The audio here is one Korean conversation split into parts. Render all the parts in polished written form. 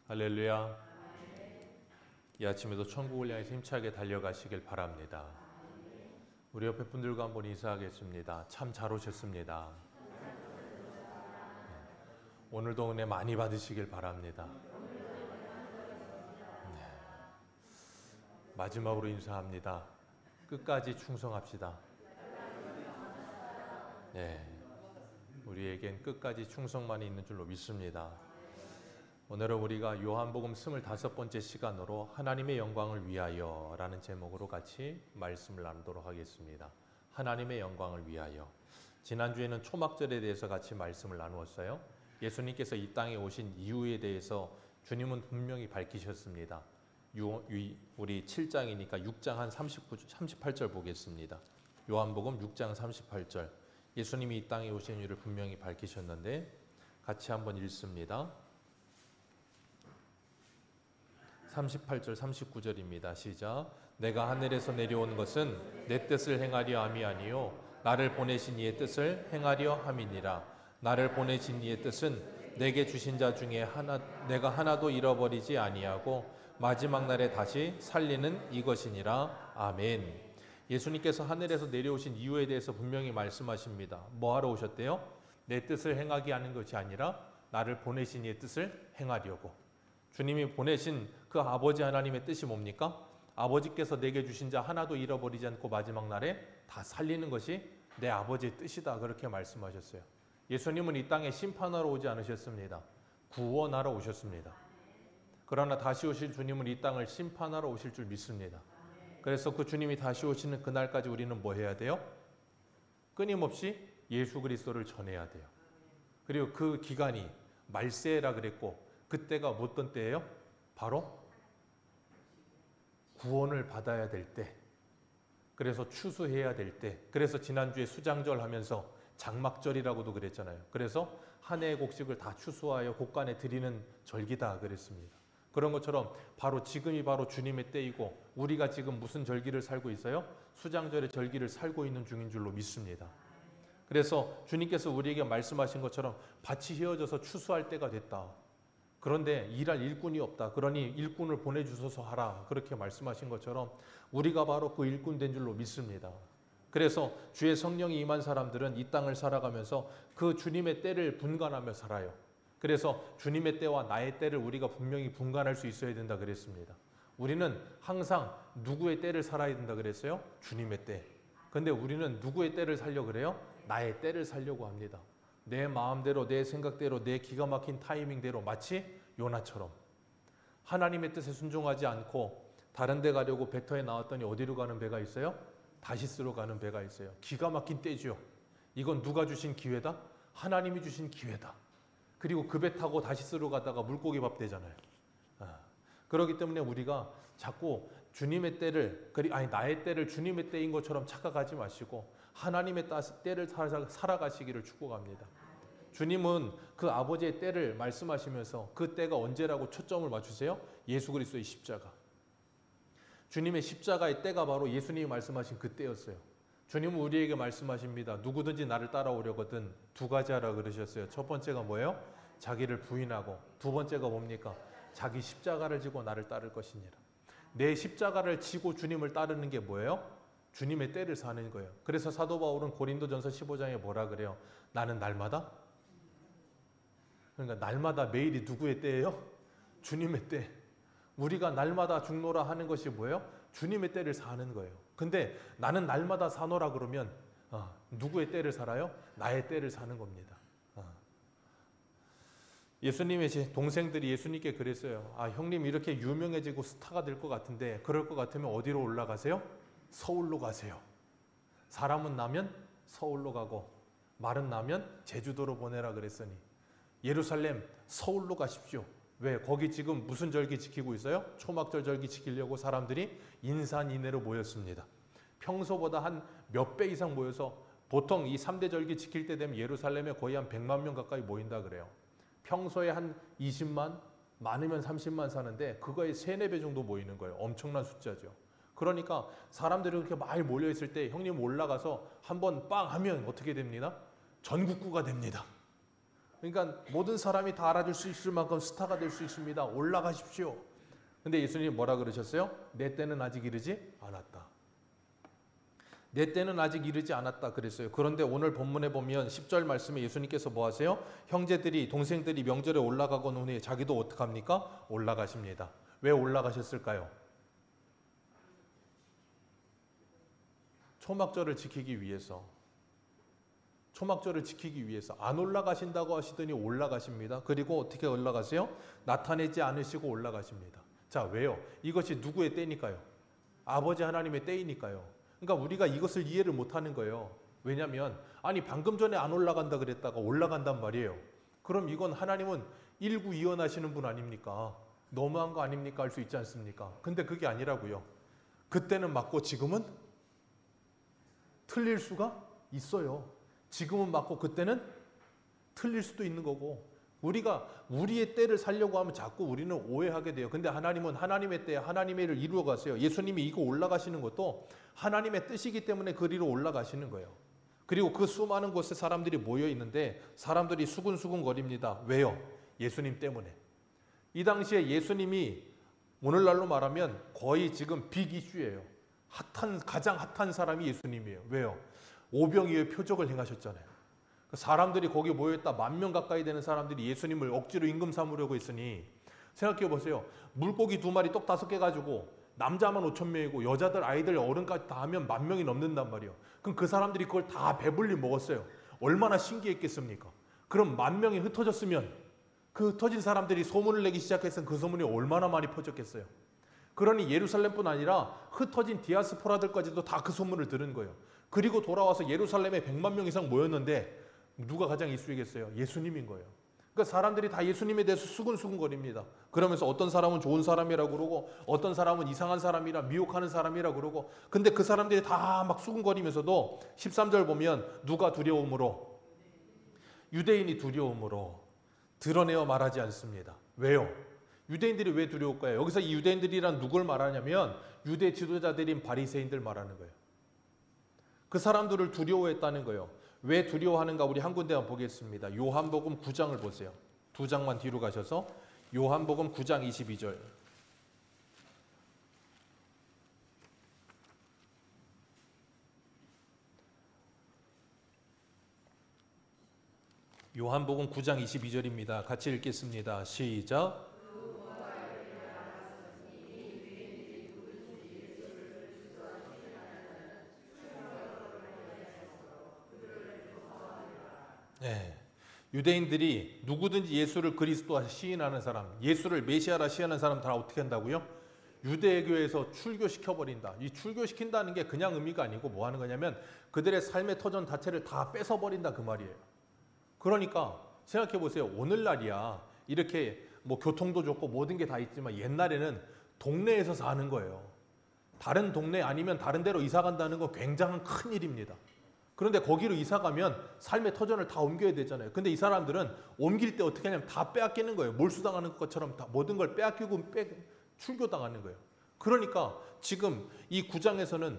할렐루야. 이 아침에도 천국을 향해서 힘차게 달려가시길 바랍니다. 우리 옆에 분들과 한번 인사하겠습니다. 참 잘 오셨습니다. 오늘도 은혜 많이 받으시길 바랍니다. 마지막으로 인사합니다. 끝까지 충성합시다. 우리에겐 끝까지 충성만이 있는 줄로 믿습니다. 오늘은 우리가 요한복음 25번째 시간으로 하나님의 영광을 위하여 라는 제목으로 같이 말씀을 나누도록 하겠습니다. 하나님의 영광을 위하여. 지난주에는 초막절에 대해서 같이 말씀을 나누었어요. 예수님께서 이 땅에 오신 이유에 대해서 주님은 분명히 밝히셨습니다. 우리 7장이니까 6장 한 38절 보겠습니다. 요한복음 6장 38절. 예수님이 이 땅에 오신 이유를 분명히 밝히셨는데 같이 한번 읽습니다. 38절 39절입니다. 시작. 내가 하늘에서 내려온 것은 내 뜻을 행하려 함이 아니요 나를 보내신 이의 뜻을 행하려 함이니라. 나를 보내신 이의 뜻은 내게 주신 자 중에 내가 하나도 잃어버리지 아니하고 마지막 날에 다시 살리는 이것이니라. 아멘. 예수님께서 하늘에서 내려오신 이유에 대해서 분명히 말씀하십니다. 뭐 하러 오셨대요? 내 뜻을 행하게 하는 것이 아니라 나를 보내신 이의 뜻을 행하려고. 주님이 보내신 그 아버지 하나님의 뜻이 뭡니까? 아버지께서 내게 주신 자 하나도 잃어버리지 않고 마지막 날에 다 살리는 것이 내 아버지의 뜻이다. 그렇게 말씀하셨어요. 예수님은 이 땅에 심판하러 오지 않으셨습니다. 구원하러 오셨습니다. 그러나 다시 오실 주님은 이 땅을 심판하러 오실 줄 믿습니다. 그래서 그 주님이 다시 오시는 그날까지 우리는 뭐 해야 돼요? 끊임없이 예수 그리스도를 전해야 돼요. 그리고 그 기간이 말세라 그랬고 그때가 어떤 때예요? 바로 구원을 받아야 될 때. 그래서 추수해야 될 때. 그래서 지난주에 수장절 하면서 장막절이라고도 그랬잖아요. 그래서 한 해의 곡식을 다 추수하여 곳간에 드리는 절기다 그랬습니다. 그런 것처럼 바로 지금이 바로 주님의 때이고 우리가 지금 무슨 절기를 살고 있어요? 수장절의 절기를 살고 있는 중인 줄로 믿습니다. 그래서 주님께서 우리에게 말씀하신 것처럼 밭이 휘어져서 추수할 때가 됐다. 그런데 일할 일꾼이 없다. 그러니 일꾼을 보내주셔서 하라. 그렇게 말씀하신 것처럼 우리가 바로 그 일꾼 된 줄로 믿습니다. 그래서 주의 성령이 임한 사람들은 이 땅을 살아가면서 그 주님의 때를 분간하며 살아요. 그래서 주님의 때와 나의 때를 우리가 분명히 분간할 수 있어야 된다 그랬습니다. 우리는 항상 누구의 때를 살아야 된다 그랬어요? 주님의 때. 근데 우리는 누구의 때를 살려고 그래요? 나의 때를 살려고 합니다. 내 마음대로, 내 생각대로, 내 기가 막힌 타이밍대로 마치 요나처럼 하나님의 뜻에 순종하지 않고 다른 데 가려고 배터에 나왔더니 어디로 가는 배가 있어요? 다시스로 가는 배가 있어요. 기가 막힌 때죠. 이건 누가 주신 기회다? 하나님이 주신 기회다. 그리고 그 배 타고 다시스로 가다가 물고기 밥 되잖아요. 그렇기 때문에 우리가 자꾸 주님의 때를, 나의 때를 주님의 때인 것처럼 착각하지 마시고 하나님의 때를 살아가시기를 축복합니다. 주님은 그 아버지의 때를 말씀하시면서 그 때가 언제라고 초점을 맞추세요? 예수 그리스도의 십자가. 주님의 십자가의 때가 바로 예수님이 말씀하신 그 때였어요. 주님은 우리에게 말씀하십니다. 누구든지 나를 따라오려거든 두 가지 하라 그러셨어요. 첫 번째가 뭐예요? 자기를 부인하고, 두 번째가 뭡니까? 자기 십자가를 지고 나를 따를 것이니라. 내 십자가를 지고 주님을 따르는 게 뭐예요? 주님의 때를 사는 거예요. 그래서 사도 바울은 고린도전서 15장에 뭐라 그래요? 나는 날마다? 그러니까 날마다 매일이 누구의 때예요? 주님의 때. 우리가 날마다 죽노라 하는 것이 뭐예요? 주님의 때를 사는 거예요. 근데 나는 날마다 사노라 그러면 누구의 때를 살아요? 나의 때를 사는 겁니다. 예수님의 동생들이 예수님께 그랬어요. 형님 이렇게 유명해지고 스타가 될 것 같은데 그럴 것 같으면 어디로 올라가세요? 서울로 가세요. 사람은 나면 서울로 가고 말은 나면 제주도로 보내라 그랬으니 예루살렘 서울로 가십시오. 왜? 거기 지금 무슨 절기 지키고 있어요? 초막절 절기 지키려고 사람들이 인산인해로 모였습니다. 평소보다 한 몇 배 이상 모여서 보통 이 3대 절기 지킬 때 되면 예루살렘에 거의 한 100만 명 가까이 모인다 그래요. 평소에 한 20만, 많으면 30만 사는데 그거의 3, 4배 정도 모이는 거예요. 엄청난 숫자죠. 그러니까 사람들이 그렇게 많이 몰려있을 때 형님 올라가서 한번 빵 하면 어떻게 됩니다? 전국구가 됩니다. 그러니까 모든 사람이 다 알아줄 수 있을 만큼 스타가 될 수 있습니다. 올라가십시오. 근데 예수님이 뭐라 그러셨어요? 내 때는 아직 이르지 않았다. 내 때는 아직 이르지 않았다 그랬어요. 그런데 오늘 본문에 보면 10절 말씀에 예수님께서 뭐 하세요? 형제들이 동생들이 명절에 올라가고 노니 자기도 어떡합니까? 올라가십니다. 왜 올라가셨을까요? 초막절을 지키기 위해서. 초막절을 지키기 위해서. 안 올라가신다고 하시더니 올라가십니다. 그리고 어떻게 올라가세요? 나타내지 않으시고 올라가십니다. 자, 왜요? 이것이 누구의 때니까요? 아버지 하나님의 때이니까요. 그러니까 우리가 이것을 이해를 못하는 거예요. 왜냐하면 아니 방금 전에 안 올라간다 그랬다가 올라간단 말이에요. 그럼 이건 하나님은 일구이연하시는 분 아닙니까? 너무한 거 아닙니까? 할 수 있지 않습니까? 근데 그게 아니라고요. 그때는 맞고 지금은 틀릴 수가 있어요. 지금은 맞고 그때는 틀릴 수도 있는 거고, 우리가 우리의 때를 살려고 하면 자꾸 우리는 오해하게 돼요. 근데 하나님은 하나님의 때에 하나님의 일을 이루어 가세요. 예수님이 이거 올라가시는 것도 하나님의 뜻이기 때문에 그리로 올라가시는 거예요. 그리고 그 수많은 곳에 사람들이 모여 있는데 사람들이 수군수군 거립니다. 왜요? 예수님 때문에. 이 당시에 예수님이 오늘날로 말하면 거의 지금 빅 이슈예요. 가장 핫한 사람이 예수님이에요. 왜요? 오병이어의 표적을 행하셨잖아요. 사람들이 거기 모여있다 10,000명 가까이 되는 사람들이 예수님을 억지로 임금 삼으려고 했으니 생각해 보세요. 물고기 2마리 떡 5개 가지고 남자만 5,000명이고 여자들 아이들 어른까지 다 하면 10,000명이 넘는단 말이에요. 그럼 그 사람들이 그걸 다 배불리 먹었어요. 얼마나 신기했겠습니까? 그럼 10,000명이 흩어졌으면 그 흩어진 사람들이 소문을 내기 시작했으면 그 소문이 얼마나 많이 퍼졌겠어요. 그러니 예루살렘뿐 아니라 흩어진 디아스포라들까지도 다 그 소문을 들은 거예요. 그리고 돌아와서 예루살렘에 100만 명 이상 모였는데 누가 가장 이슈이겠어요? 예수님인 거예요. 그러니까 사람들이 다 예수님에 대해서 수근수근거립니다. 그러면서 어떤 사람은 좋은 사람이라고 그러고 어떤 사람은 이상한 사람이라 미혹하는 사람이라고 그러고, 근데 그 사람들이 다 막 수근거리면서도 13절 보면 누가 두려움으로? 유대인이 두려움으로 드러내어 말하지 않습니다. 왜요? 유대인들이 왜 두려울까요? 여기서 이 유대인들이란 누굴 말하냐면 유대 지도자들인 바리새인들 말하는 거예요. 그 사람들을 두려워했다는 거예요. 왜 두려워하는가 우리 한 군데만 보겠습니다. 요한복음 9장을 보세요. 2장만 뒤로 가셔서 요한복음 9장 22절. 요한복음 9장 22절입니다. 같이 읽겠습니다. 시작. 네. 유대인들이 누구든지 예수를 그리스도라 시인하는 사람, 예수를 메시아라 시인하는 사람 다 어떻게 한다고요? 유대교에서 출교시켜버린다. 이 출교시킨다는 게 그냥 의미가 아니고 뭐 하는 거냐면 그들의 삶의 터전 자체를 다 뺏어버린다 그 말이에요. 그러니까 생각해 보세요. 오늘날이야 이렇게 뭐 교통도 좋고 모든 게 다 있지만 옛날에는 동네에서 사는 거예요. 다른 동네 아니면 다른 데로 이사 간다는 건 굉장한 큰 일입니다. 그런데 거기로 이사 가면 삶의 터전을 다 옮겨야 되잖아요. 근데 이 사람들은 옮길 때 어떻게 하냐면 다 빼앗기는 거예요. 몰수당하는 것처럼 다 모든 걸 빼앗기고 출교당하는 거예요. 그러니까 지금 이 9장에서는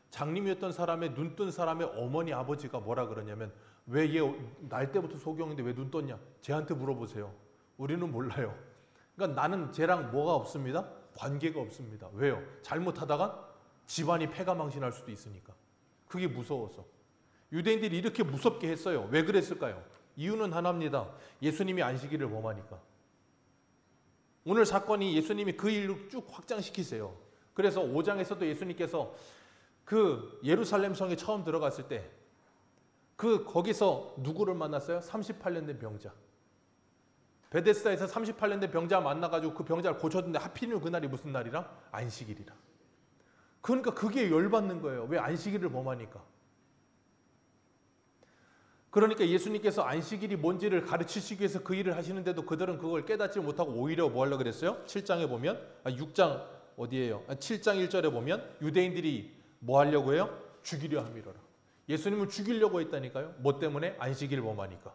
장님이었던 사람의 눈 뜬 사람의 어머니 아버지가 뭐라 그러냐면 왜 얘 날 때부터 소경인데 왜 눈 떴냐? 쟤한테 물어보세요. 우리는 몰라요. 그러니까 나는 쟤랑 뭐가 없습니다. 관계가 없습니다. 왜요? 잘못하다가 집안이 패가망신할 수도 있으니까. 그게 무서워서. 유대인들이 이렇게 무섭게 했어요. 왜 그랬을까요? 이유는 하나입니다. 예수님이 안식일을 범하니까. 오늘 사건이 예수님이 그 일로 쭉 확장시키세요. 그래서 5장에서도 예수님께서 그 예루살렘 성에 처음 들어갔을 때 거기서 누구를 만났어요? 38년 된 병자. 베데스다에서 38년 된 병자 만나가지고 그 병자를 고쳤는데 하필이면 그날이 무슨 날이라? 안식일이라. 그러니까 그게 열받는 거예요. 왜 안식일을 범하니까. 그러니까 예수님께서 안식일이 뭔지를 가르치시기 위해서 그 일을 하시는데도 그들은 그걸 깨닫지 못하고 오히려 뭐 하려고 그랬어요? 7장에 보면 6장 어디예요? 7장 1절에 보면 유대인들이 뭐 하려고 해요? 죽이려 함이로라. 예수님을 죽이려고 했다니까요. 뭐 때문에? 안식일을 범하니까.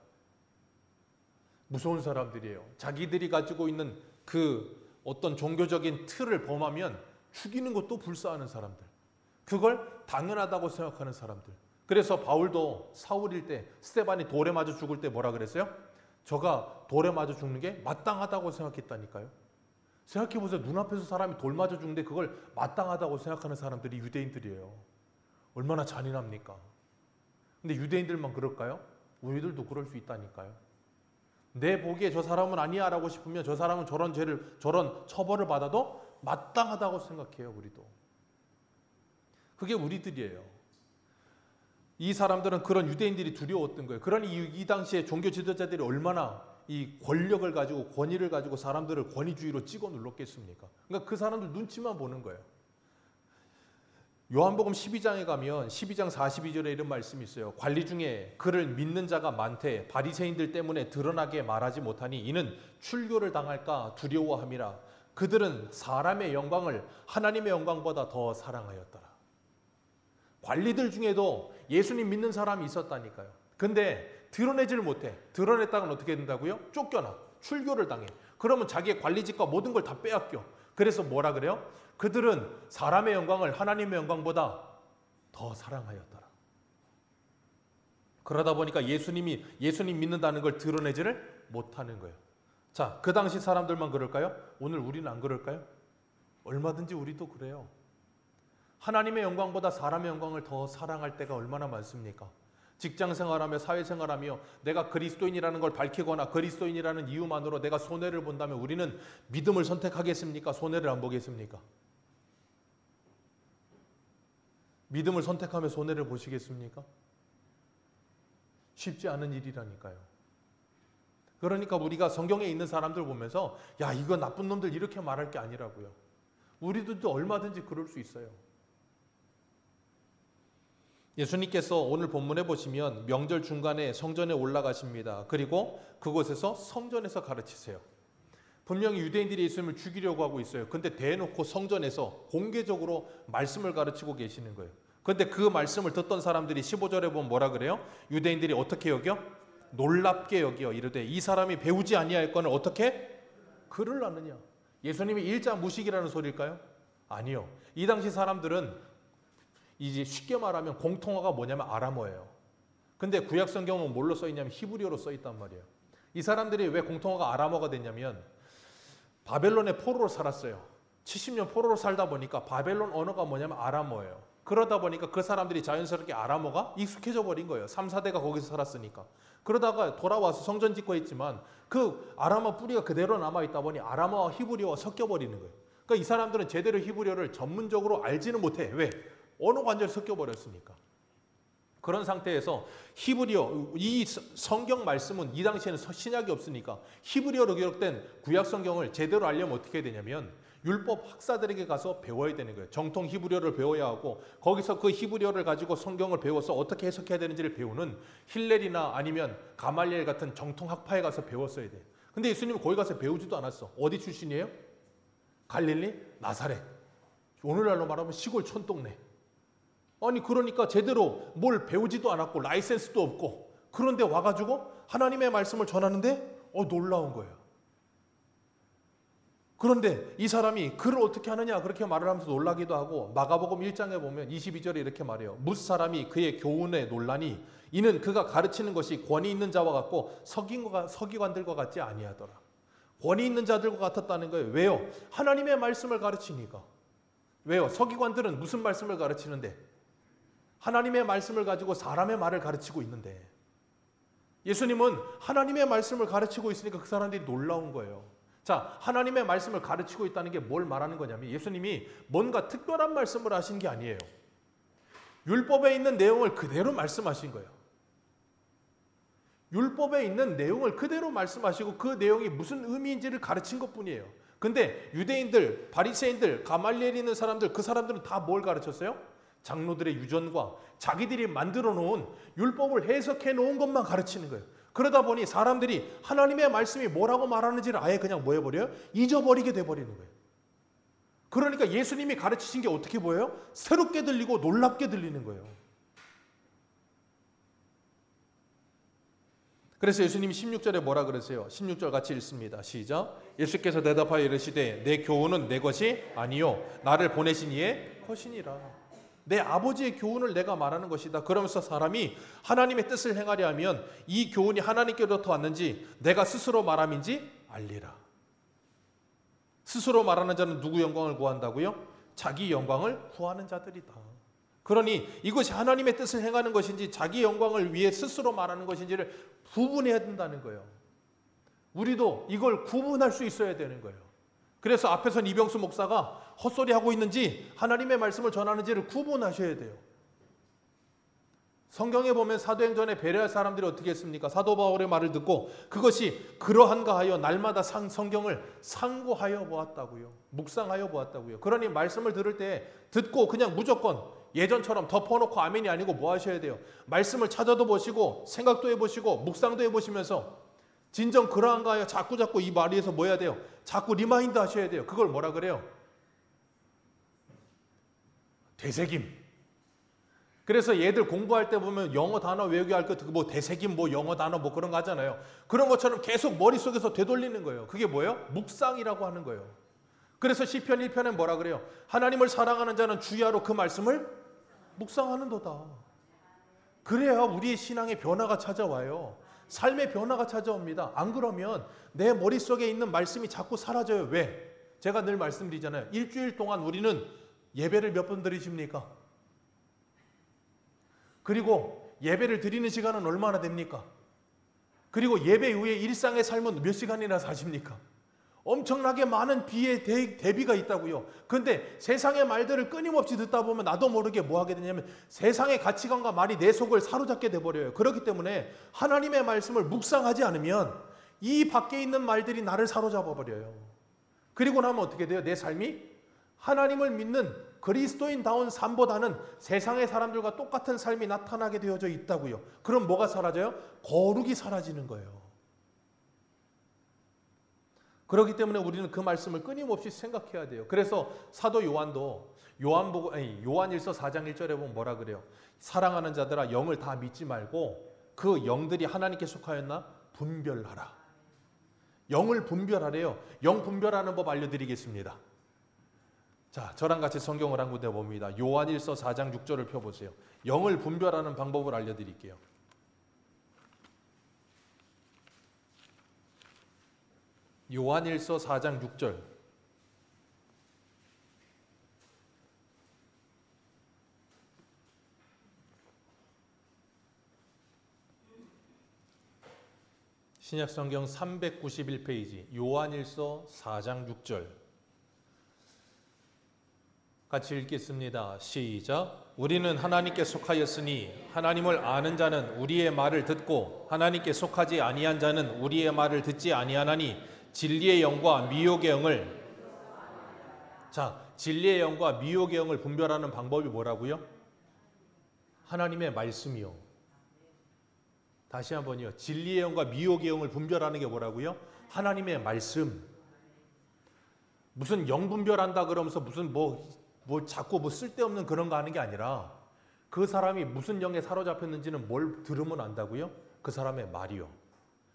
무서운 사람들이에요. 자기들이 가지고 있는 그 어떤 종교적인 틀을 범하면 죽이는 것도 불사하는 사람들. 그걸 당연하다고 생각하는 사람들. 그래서 바울도 사울일 때 스데반이 돌에 맞아 죽을 때 뭐라 그랬어요? 저가 돌에 맞아 죽는 게 마땅하다고 생각했다니까요. 생각해보세요. 눈앞에서 사람이 돌 맞아 죽는데 그걸 마땅하다고 생각하는 사람들이 유대인들이에요. 얼마나 잔인합니까? 근데 유대인들만 그럴까요? 우리들도 그럴 수 있다니까요. 내 보기에 저 사람은 아니야 라고 싶으면 저 사람은 저런 죄를, 저런 처벌을 받아도 마땅하다고 생각해요. 우리도. 그게 우리들이에요. 이 사람들은 그런 유대인들이 두려웠던 거예요. 그러니 이 당시에 종교 지도자들이 얼마나 이 권력을 가지고 권위를 가지고 사람들을 권위주의로 찍어 눌렀겠습니까? 그러니까 그 사람들 눈치만 보는 거예요. 요한복음 12장에 가면 12장 42절에 이런 말씀이 있어요. 관리 중에 그를 믿는 자가 많되 바리새인들 때문에 드러나게 말하지 못하니 이는 출교를 당할까 두려워함이라. 그들은 사람의 영광을 하나님의 영광보다 더 사랑하였더라. 관리들 중에도 예수님 믿는 사람이 있었다니까요. 근데 드러내지를 못해. 드러냈다가는 어떻게 된다고요? 쫓겨나. 출교를 당해. 그러면 자기의 관리직과 모든 걸 다 빼앗겨. 그래서 뭐라 그래요? 그들은 사람의 영광을 하나님의 영광보다 더 사랑하였더라. 그러다 보니까 예수님 믿는다는 걸 드러내지를 못하는 거예요. 자, 그 당시 사람들만 그럴까요? 오늘 우리는 안 그럴까요? 얼마든지 우리도 그래요. 하나님의 영광보다 사람의 영광을 더 사랑할 때가 얼마나 많습니까? 직장생활하며 사회생활하며 내가 그리스도인이라는 걸 밝히거나 그리스도인이라는 이유만으로 내가 손해를 본다면 우리는 믿음을 선택하겠습니까? 손해를 안 보겠습니까? 믿음을 선택하며 손해를 보시겠습니까? 쉽지 않은 일이라니까요. 그러니까 우리가 성경에 있는 사람들 보면서 야, 이거 나쁜 놈들 이렇게 말할 게 아니라고요. 우리들도 얼마든지 그럴 수 있어요. 예수님께서 오늘 본문에 보시면 명절 중간에 성전에 올라가십니다. 그리고 그곳에서 성전에서 가르치세요. 분명히 유대인들이 예수님을 죽이려고 하고 있어요. 근데 대놓고 성전에서 공개적으로 말씀을 가르치고 계시는 거예요. 근데 그 말씀을 듣던 사람들이 15절에 보면 뭐라 그래요? 유대인들이 어떻게 여겨? 놀랍게 여겨 이르되 이 사람이 배우지 아니하였거늘 어떻게? 글을 아느냐? 예수님이 일자 무식이라는 소리일까요? 아니요. 이 당시 사람들은 이제 쉽게 말하면 공통어가 뭐냐면 아람어예요. 근데 구약 성경은 뭘로 써 있냐면 히브리어로 써 있단 말이에요. 이 사람들이 왜 공통어가 아람어가 됐냐면 바벨론에 포로로 살았어요. 70년 포로로 살다 보니까 바벨론 언어가 뭐냐면 아람어예요. 그러다 보니까 그 사람들이 자연스럽게 아람어가 익숙해져 버린 거예요. 3, 4대가 거기서 살았으니까. 그러다가 돌아와서 성전 짓고 했지만 그 아람어 뿌리가 그대로 남아있다 보니 아람어와 히브리어가 섞여버리는 거예요. 그러니까 이 사람들은 제대로 히브리어를 전문적으로 알지는 못해. 왜? 언어가 완전히 섞여버렸으니까. 그런 상태에서 히브리어, 이 성경 말씀은 이 당시에는 신약이 없으니까 히브리어로 기록된 구약 성경을 제대로 알려면 어떻게 해야 되냐면 율법 학사들에게 가서 배워야 되는 거예요. 정통 히브리어를 배워야 하고 거기서 그 히브리어를 가지고 성경을 배워서 어떻게 해석해야 되는지를 배우는 힐렐이나 아니면 가말리엘 같은 정통 학파에 가서 배웠어야 돼요. 근데 예수님은 거기 가서 배우지도 않았어. 어디 출신이에요? 갈릴리? 나사렛. 오늘날로 말하면 시골 촌동네. 아니 그러니까 제대로 뭘 배우지도 않았고 라이센스도 없고 그런데 와가지고 하나님의 말씀을 전하는데 놀라운 거예요. 그런데 이 사람이 글을 어떻게 하느냐 그렇게 말을 하면서 놀라기도 하고 마가복음 1장에 보면 22절에 이렇게 말해요. 뭇 사람이 그의 교훈에 놀라니 이는 그가 가르치는 것이 권위 있는 자와 같고 서기관들과 같지 아니하더라. 권위 있는 자들과 같았다는 거예요. 왜요? 하나님의 말씀을 가르치니까. 왜요? 서기관들은 무슨 말씀을 가르치는데? 하나님의 말씀을 가지고 사람의 말을 가르치고 있는데 예수님은 하나님의 말씀을 가르치고 있으니까 그 사람들이 놀라운 거예요. 자, 하나님의 말씀을 가르치고 있다는 게 뭘 말하는 거냐면 예수님이 뭔가 특별한 말씀을 하신 게 아니에요. 율법에 있는 내용을 그대로 말씀하신 거예요. 율법에 있는 내용을 그대로 말씀하시고 그 내용이 무슨 의미인지를 가르친 것뿐이에요. 근데 유대인들, 바리새인들, 가말리엘 있는 사람들 그 사람들은 다 뭘 가르쳤어요? 장로들의 유전과 자기들이 만들어 놓은 율법을 해석해 놓은 것만 가르치는 거예요. 그러다 보니 사람들이 하나님의 말씀이 뭐라고 말하는지를 아예 그냥 뭐 해버려요? 잊어버리게 돼버리는 거예요. 그러니까 예수님이 가르치신 게 어떻게 보여요? 새롭게 들리고 놀랍게 들리는 거예요. 그래서 예수님이 16절에 뭐라 그러세요? 16절 같이 읽습니다. 시작. 예수께서 대답하여 이르시되 내 교훈은 내 것이 아니요 나를 보내신 이의 것이니라. 내 아버지의 교훈을 내가 말하는 것이다. 그러면서 사람이 하나님의 뜻을 행하려 하면 이 교훈이 하나님께로부터 왔는지 내가 스스로 말함인지 알리라. 스스로 말하는 자는 누구 영광을 구한다고요? 자기 영광을 구하는 자들이다. 그러니 이것이 하나님의 뜻을 행하는 것인지 자기 영광을 위해 스스로 말하는 것인지를 구분해야 된다는 거예요. 우리도 이걸 구분할 수 있어야 되는 거예요. 그래서 앞에선 이병수 목사가 헛소리하고 있는지 하나님의 말씀을 전하는지를 구분하셔야 돼요. 성경에 보면 사도행전에 베레아 사람들이 어떻게 했습니까? 사도 바울의 말을 듣고 그것이 그러한가 하여 날마다 성경을 상고하여 보았다고요. 묵상하여 보았다고요. 그러니 말씀을 들을 때 듣고 그냥 무조건 예전처럼 덮어놓고 아멘이 아니고 뭐 하셔야 돼요? 말씀을 찾아도 보시고 생각도 해보시고 묵상도 해보시면서 진정 그러한가 하여 자꾸 이 말에서 뭐 해야 돼요? 자꾸 리마인드 하셔야 돼요. 그걸 뭐라 그래요? 되새김. 그래서 얘들 공부할 때 보면 영어 단어 외우기 할 것 뭐 되새김 뭐 영어 단어 뭐 그런 거 하잖아요. 그런 것처럼 계속 머릿속에서 되돌리는 거예요. 그게 뭐예요? 묵상이라고 하는 거예요. 그래서 시편 1편에 뭐라 그래요? 하나님을 사랑하는 자는 주야로 그 말씀을 묵상하는도다. 그래야 우리의 신앙의 변화가 찾아와요. 삶의 변화가 찾아옵니다. 안 그러면 내 머릿속에 있는 말씀이 자꾸 사라져요. 왜? 제가 늘 말씀드리잖아요. 일주일 동안 우리는 예배를 몇 번 드리십니까? 그리고 예배를 드리는 시간은 얼마나 됩니까? 그리고 예배 이후에 일상의 삶은 몇 시간이나 사십니까? 엄청나게 많은 비의 대비가 있다고요. 그런데 세상의 말들을 끊임없이 듣다 보면 나도 모르게 뭐 하게 되냐면 세상의 가치관과 말이 내 속을 사로잡게 돼버려요. 그렇기 때문에 하나님의 말씀을 묵상하지 않으면 이 밖에 있는 말들이 나를 사로잡아 버려요. 그리고 나면 어떻게 돼요? 내 삶이 하나님을 믿는 그리스도인다운 삶보다는 세상의 사람들과 똑같은 삶이 나타나게 되어져 있다고요. 그럼 뭐가 사라져요? 거룩이 사라지는 거예요. 그렇기 때문에 우리는 그 말씀을 끊임없이 생각해야 돼요. 그래서 사도 요한도 요한일서 4장 1절에 보면 뭐라 그래요? 사랑하는 자들아 영을 다 믿지 말고 그 영들이 하나님께 속하였나 분별하라. 영을 분별하래요. 영 분별하는 법 알려드리겠습니다. 자, 저랑 같이 성경을 한 군데 봅니다. 요한일서 4장 6절을 펴보세요. 영을 분별하는 방법을 알려드릴게요. 요한일서 4장 6절. 신약성경 391페이지 요한일서 4장 6절. 같이 읽겠습니다. 시작. 우리는 하나님께 속하였으니 하나님을 아는 자는 우리의 말을 듣고 하나님께 속하지 아니한 자는 우리의 말을 듣지 아니하나니 진리의 영과 미혹의 영을 진리의 영과 미혹의 영을 분별하는 방법이 뭐라고요? 하나님의 말씀이요. 다시 한번요. 진리의 영과 미혹의 영을 분별하는 게 뭐라고요? 하나님의 말씀. 무슨 영 분별한다 그러면서 무슨 자꾸 쓸데없는 그런 거 하는 게 아니라 그 사람이 무슨 영에 사로잡혔는지는 뭘 들으면 안다고요? 그 사람의 말이요.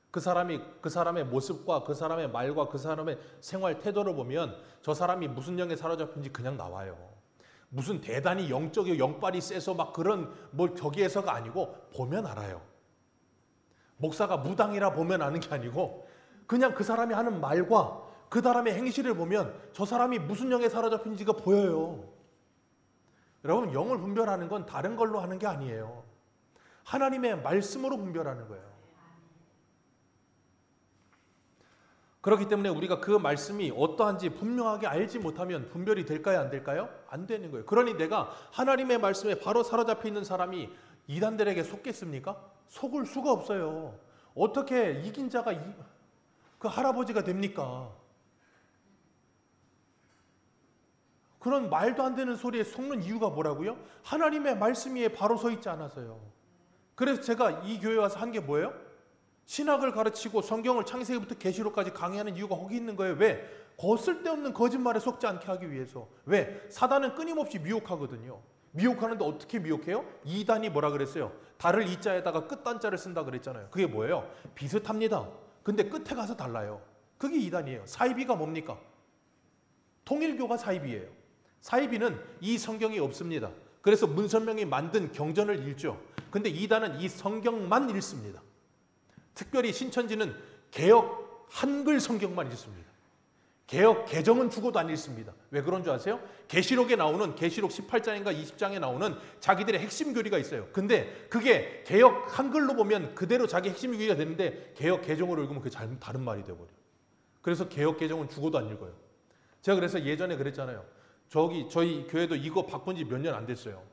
그 사람의 모습과 그 사람의 말과 그 사람의 생활 태도를 보면 저 사람이 무슨 영에 사로잡힌지 그냥 나와요. 무슨 대단히 영적이고 영빨이 세서 막 그런 저기에서가 아니고 보면 알아요. 목사가 무당이라 보면 아는 게 아니고 그냥 그 사람이 하는 말과 그 사람의 행실을 보면 저 사람이 무슨 영에 사로잡힌지가 보여요. 여러분, 영을 분별하는 건 다른 걸로 하는 게 아니에요. 하나님의 말씀으로 분별하는 거예요. 그렇기 때문에 우리가 그 말씀이 어떠한지 분명하게 알지 못하면 분별이 될까요? 안 될까요? 안 되는 거예요. 그러니 내가 하나님의 말씀에 바로 사로잡혀 있는 사람이 이단들에게 속겠습니까? 속을 수가 없어요. 어떻게 이긴 자가 그 할아버지가 됩니까? 그런 말도 안 되는 소리에 속는 이유가 뭐라고요? 하나님의 말씀 위에 바로 서 있지 않아서요. 그래서 제가 이 교회 와서 한 게 뭐예요? 신학을 가르치고 성경을 창세기부터 계시록까지 강의하는 이유가 거기 있는 거예요. 왜? 쓸데없는 거짓말에 속지 않게 하기 위해서. 왜? 사단은 끊임없이 미혹하거든요. 미혹하는데 어떻게 미혹해요? 이단이 뭐라 그랬어요? 달을 이자에다가 끝단자를 쓴다 그랬잖아요. 그게 뭐예요? 비슷합니다. 근데 끝에 가서 달라요. 그게 이단이에요. 사이비가 뭡니까? 통일교가 사이비예요. 사이비는 이 성경이 없습니다. 그래서 문선명이 만든 경전을 읽죠. 근데 이단은 이 성경만 읽습니다. 특별히 신천지는 개역 한글 성경만 읽습니다. 개역 개정은 죽어도 안 읽습니다. 왜 그런 줄 아세요? 계시록에 나오는 계시록 18장인가 20장에 나오는 자기들의 핵심 교리가 있어요. 근데 그게 개역 한글로 보면 그대로 자기 핵심 교리가 되는데 개역 개정으로 읽으면 그게 다른 말이 돼버려요. 그래서 개역 개정은 죽어도 안 읽어요. 제가 그래서 예전에 그랬잖아요. 저희 교회도 이거 바꾼 지 몇 년 안 됐어요.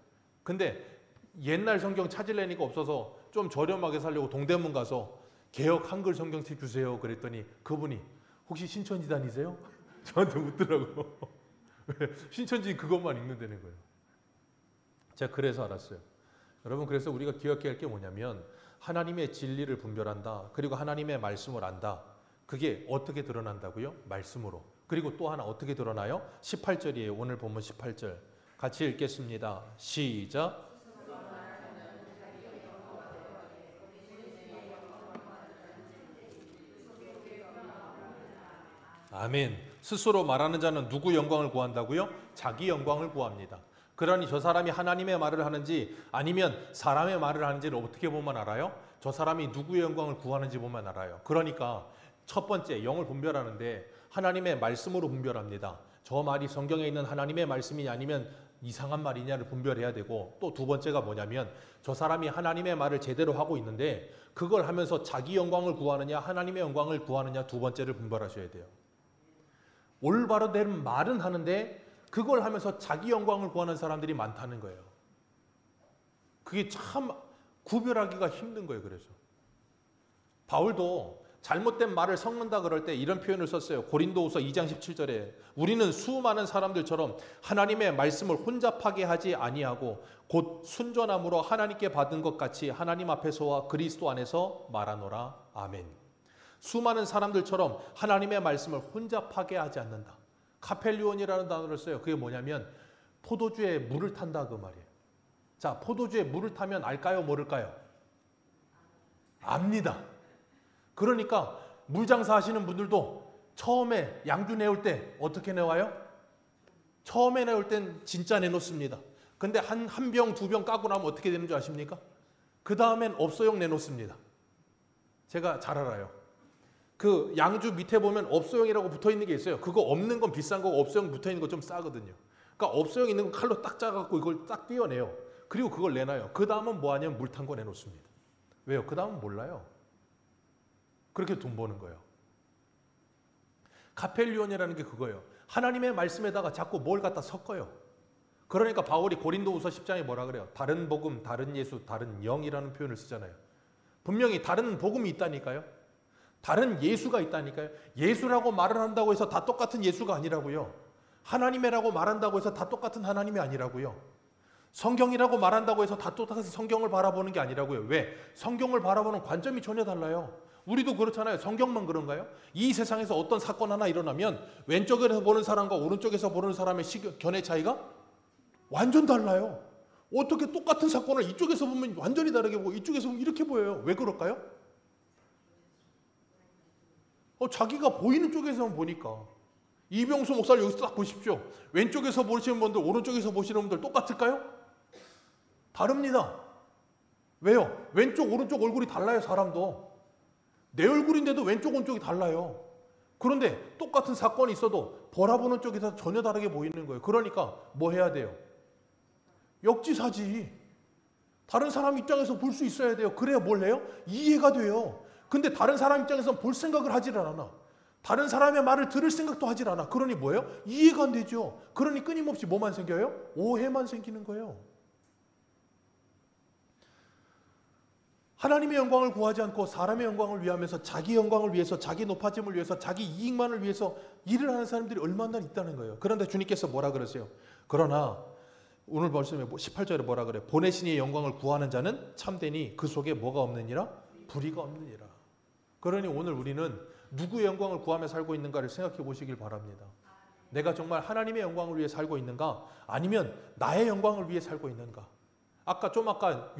근데 옛날 성경 찾으려니까 없어서 좀 저렴하게 살려고 동대문 가서 개역 한글 성경책 주세요 그랬더니 그분이 혹시 신천지 다니세요? 저한테 묻더라고. 신천지 그것만 읽는다는 거예요. 제가 그래서 알았어요. 여러분, 그래서 우리가 기억해야 할 게 뭐냐면 하나님의 진리를 분별한다. 그리고 하나님의 말씀을 안다. 그게 어떻게 드러난다고요? 말씀으로. 그리고 또 하나 어떻게 드러나요? 18절이에요. 오늘 본문 18절. 같이 읽겠습니다. 시작. 아멘. 스스로 말하는 자는 누구 영광을 구한다고요? 자기 영광을 구합니다. 그러니 저 사람이 하나님의 말을 하는지 아니면 사람의 말을 하는지를 어떻게 보면 알아요? 저 사람이 누구의 영광을 구하는지 보면 알아요. 그러니까 첫 번째, 영을 분별하는데 하나님의 말씀으로 분별합니다. 저 말이 성경에 있는 하나님의 말씀이냐 아니면 이상한 말이냐를 분별해야 되고, 또 두 번째가 뭐냐면 저 사람이 하나님의 말을 제대로 하고 있는데 그걸 하면서 자기 영광을 구하느냐 하나님의 영광을 구하느냐 두 번째를 분별하셔야 돼요. 올바로 된 말은 하는데 그걸 하면서 자기 영광을 구하는 사람들이 많다는 거예요. 그게 참 구별하기가 힘든 거예요. 그래서 바울도 잘못된 말을 섞는다 그럴 때 이런 표현을 썼어요. 고린도후서 2장 17절에 우리는 수많은 사람들처럼 하나님의 말씀을 혼잡하게 하지 아니하고 곧 순전함으로 하나님께 받은 것 같이 하나님 앞에서와 그리스도 안에서 말하노라. 아멘. 수많은 사람들처럼 하나님의 말씀을 혼잡하게 하지 않는다. 카펠리온이라는 단어를 써요. 그게 뭐냐면 포도주에 물을 탄다 그 말이에요. 자, 포도주에 물을 타면 알까요? 모를까요? 압니다. 그러니까 물장사 하시는 분들도 처음에 양주 내올 때 어떻게 내와요? 처음에 내올 땐 진짜 내놓습니다. 근데 한 병, 두 병 까고 나면 어떻게 되는 줄 아십니까? 그 다음엔 업소용 내놓습니다. 제가 잘 알아요. 그 양주 밑에 보면 업소용이라고 붙어 있는 게 있어요. 그거 없는 건 비싼 거고 업소용 붙어 있는 거 좀 싸거든요. 그러니까 업소용 있는 거 칼로 딱 짜갖고 이걸 딱 띄어내요. 그리고 그걸 내놔요. 그 다음은 뭐 하냐면 물 탄 거 내놓습니다. 왜요? 그 다음은 몰라요. 그렇게 돈 버는 거예요. 카펠리온이라는 게 그거예요. 하나님의 말씀에다가 자꾸 뭘 갖다 섞어요. 그러니까 바울이 고린도후서 10장에 뭐라 그래요? 다른 복음, 다른 예수, 다른 영이라는 표현을 쓰잖아요. 분명히 다른 복음이 있다니까요. 다른 예수가 있다니까요. 예수라고 말을 한다고 해서 다 똑같은 예수가 아니라고요. 하나님이라고 말한다고 해서 다 똑같은 하나님이 아니라고요. 성경이라고 말한다고 해서 다 똑같은 성경을 바라보는 게 아니라고요. 왜? 성경을 바라보는 관점이 전혀 달라요. 우리도 그렇잖아요. 성경만 그런가요? 이 세상에서 어떤 사건 하나 일어나면 왼쪽에서 보는 사람과 오른쪽에서 보는 사람의 견해 차이가 완전 달라요. 어떻게 똑같은 사건을 이쪽에서 보면 완전히 다르게 보고 이쪽에서 보면 이렇게 보여요. 왜 그럴까요? 자기가 보이는 쪽에서만 보니까. 이병수 목사를 여기서 딱 보십시오. 왼쪽에서 보시는 분들, 오른쪽에서 보시는 분들 똑같을까요? 다릅니다. 왜요? 왼쪽, 오른쪽 얼굴이 달라요, 사람도. 내 얼굴인데도 왼쪽, 오른쪽이 달라요. 그런데 똑같은 사건이 있어도 바라보는 쪽에서 전혀 다르게 보이는 거예요. 그러니까 뭐 해야 돼요? 역지사지. 다른 사람 입장에서 볼 수 있어야 돼요. 그래야 뭘 해요? 이해가 돼요. 근데 다른 사람 입장에서 볼 생각을 하질 않아. 다른 사람의 말을 들을 생각도 하질 않아. 그러니 뭐예요? 이해가 안 되죠. 그러니 끊임없이 뭐만 생겨요? 오해만 생기는 거예요. 하나님의 영광을 구하지 않고 사람의 영광을 위하면서 자기 영광을 위해서, 자기 높아짐을 위해서, 자기 이익만을 위해서 일을 하는 사람들이 얼마나 있다는 거예요. 그런데 주님께서 뭐라 그러세요? 그러나 오늘 말씀에 18절에 뭐라 그래요? 보내신 이의 영광을 구하는 자는 참되니 그 속에 뭐가 없느니라? 불의가 없느니라. 그러니 오늘 우리는 누구의 영광을 구하며 살고 있는가를 생각해 보시길 바랍니다. 내가 정말 하나님의 영광을 위해 살고 있는가? 아니면 나의 영광을 위해 살고 있는가? 아까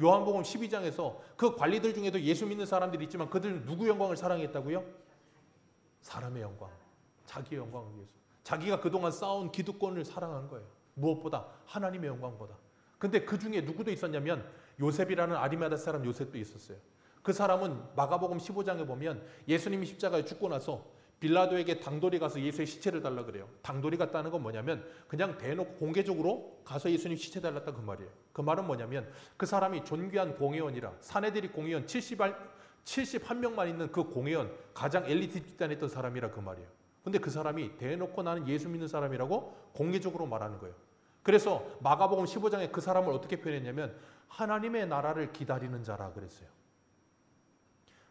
요한복음 12장에서 그 관리들 중에도 예수 믿는 사람들이 있지만 그들은 누구 영광을 사랑했다고요? 사람의 영광, 자기의 영광을 위해서. 자기가 그동안 쌓아온 기득권을 사랑한 거예요. 무엇보다 하나님의 영광보다. 근데 그 중에 누구도 있었냐면 요셉이라는 아리마다 사람 요셉도 있었어요. 그 사람은 마가복음 15장에 보면 예수님이 십자가에 죽고 나서 빌라도에게 당돌이 가서 예수의 시체를 달라 그래요. 당돌이 갔다는 건 뭐냐면 그냥 대놓고 공개적으로 가서 예수님 시체 달랐다 그 말이에요. 그 말은 뭐냐면 그 사람이 존귀한 공회원이라 사내들이 공회원 71명만 있는 그 공회원 가장 엘리트 집단에 있던 사람이라 그 말이에요. 근데 그 사람이 대놓고 나는 예수 믿는 사람이라고 공개적으로 말하는 거예요. 그래서 마가복음 15장에 그 사람을 어떻게 표현했냐면 하나님의 나라를 기다리는 자라 그랬어요.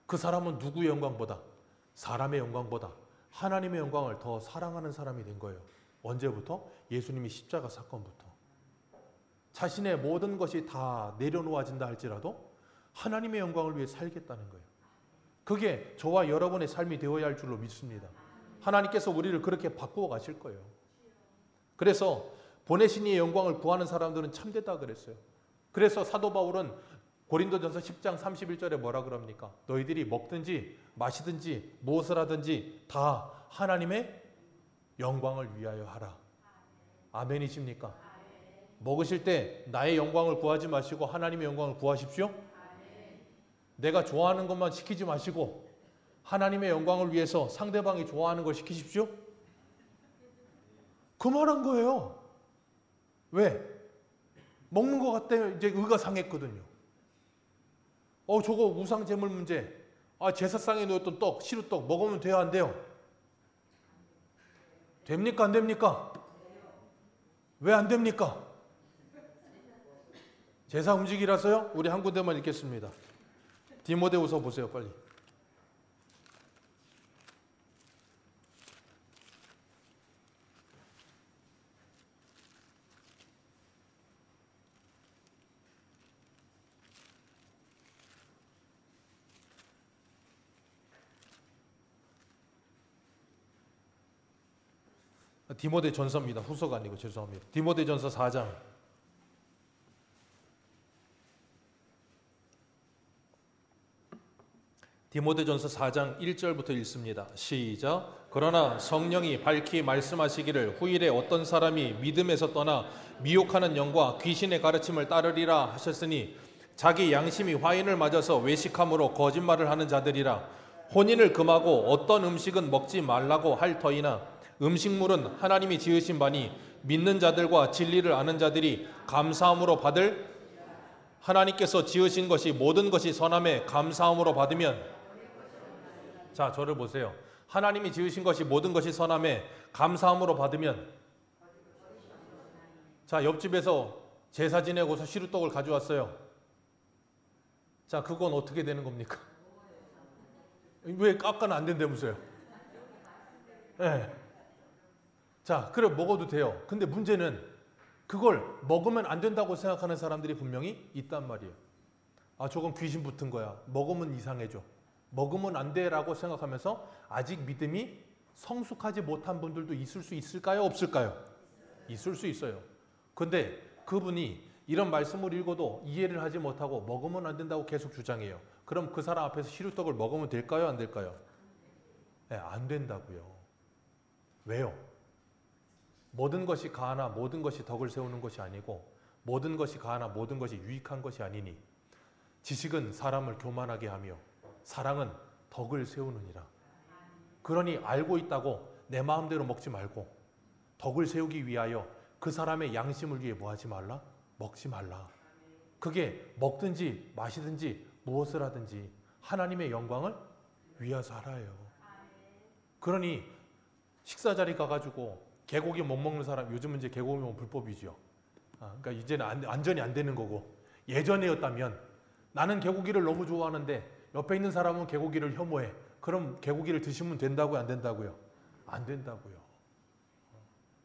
그 사람은 누구의 영광보다 사람의 영광보다 하나님의 영광을 더 사랑하는 사람이 된 거예요. 언제부터? 예수님이 십자가 사건부터. 자신의 모든 것이 다 내려놓아진다 할지라도 하나님의 영광을 위해 살겠다는 거예요. 그게 저와 여러분의 삶이 되어야 할 줄로 믿습니다. 하나님께서 우리를 그렇게 바꾸어 가실 거예요. 그래서 보내신 이의 영광을 구하는 사람들은 참되다 그랬어요. 그래서 사도 바울은 고린도전서 10장 31절에 뭐라 그럽니까? 너희들이 먹든지 마시든지 무엇을 하든지 다 하나님의 영광을 위하여 하라. 아멘이십니까? 먹으실 때 나의 영광을 구하지 마시고 하나님의 영광을 구하십시오. 내가 좋아하는 것만 시키지 마시고 하나님의 영광을 위해서 상대방이 좋아하는 걸 시키십시오. 그 말한 거예요. 왜? 먹는 것 같아 이제 의가 상했거든요. 저거 우상 제물 문제. 제사상에 놓였던 떡, 시루떡 먹으면 돼요, 안 돼요? 됩니까, 안 됩니까? 왜 안 됩니까? 제사 음식이라서요? 우리 한 군데만 읽겠습니다. 디모데후서 보세요, 빨리. 디모데전서입니다. 후서가 아니고 죄송합니다. 디모데전서 4장. 디모데전서 4장 1절부터 읽습니다. 시작. 그러나 성령이 밝히 말씀하시기를 후일에 어떤 사람이 믿음에서 떠나 미혹하는 영과 귀신의 가르침을 따르리라 하셨으니 자기 양심이 화인을 맞아서 외식함으로 거짓말을 하는 자들이라. 혼인을 금하고 어떤 음식은 먹지 말라고 할 터이나 음식물은 하나님이 지으신 바니 믿는 자들과 진리를 아는 자들이 감사함으로 받을. 하나님께서 지으신 것이 모든 것이 선함에 감사함으로 받으면. 자, 저를 보세요. 하나님이 지으신 것이 모든 것이 선함에 감사함으로 받으면. 자, 옆집에서 제사 지내고서 시루떡을 가져왔어요. 자, 그건 어떻게 되는 겁니까? 왜 깎아는 안 된다면서요? 네. 자, 그래 먹어도 돼요. 근데 문제는 그걸 먹으면 안 된다고 생각하는 사람들이 분명히 있단 말이에요. 저건 귀신 붙은 거야. 먹으면 이상해져. 먹으면 안 돼라고 생각하면서 아직 믿음이 성숙하지 못한 분들도 있을 수 있을까요? 없을까요? 있을 수 있어요. 근데 그분이 이런 말씀을 읽어도 이해를 하지 못하고 먹으면 안 된다고 계속 주장해요. 그럼 그 사람 앞에서 시루떡을 먹으면 될까요? 안 될까요? 네, 안 된다고요. 왜요? 모든 것이 가하나 모든 것이 덕을 세우는 것이 아니고 모든 것이 가하나 모든 것이 유익한 것이 아니니 지식은 사람을 교만하게 하며 사랑은 덕을 세우느니라. 그러니 알고 있다고 내 마음대로 먹지 말고 덕을 세우기 위하여 그 사람의 양심을 위해 뭐 하지 말라? 먹지 말라. 그게 먹든지 마시든지 무엇을 하든지 하나님의 영광을 위해서 하라요. 그러니 식사 자리 가가지고 개고기 못 먹는 사람, 요즘은 이제 개고기 먹으면 불법이죠. 그러니까 이제는 완전히 안 되는 거고, 예전이었다면 나는 개고기를 너무 좋아하는데 옆에 있는 사람은 개고기를 혐오해. 그럼 개고기를 드시면 된다고요, 안 된다고요? 안 된다고요.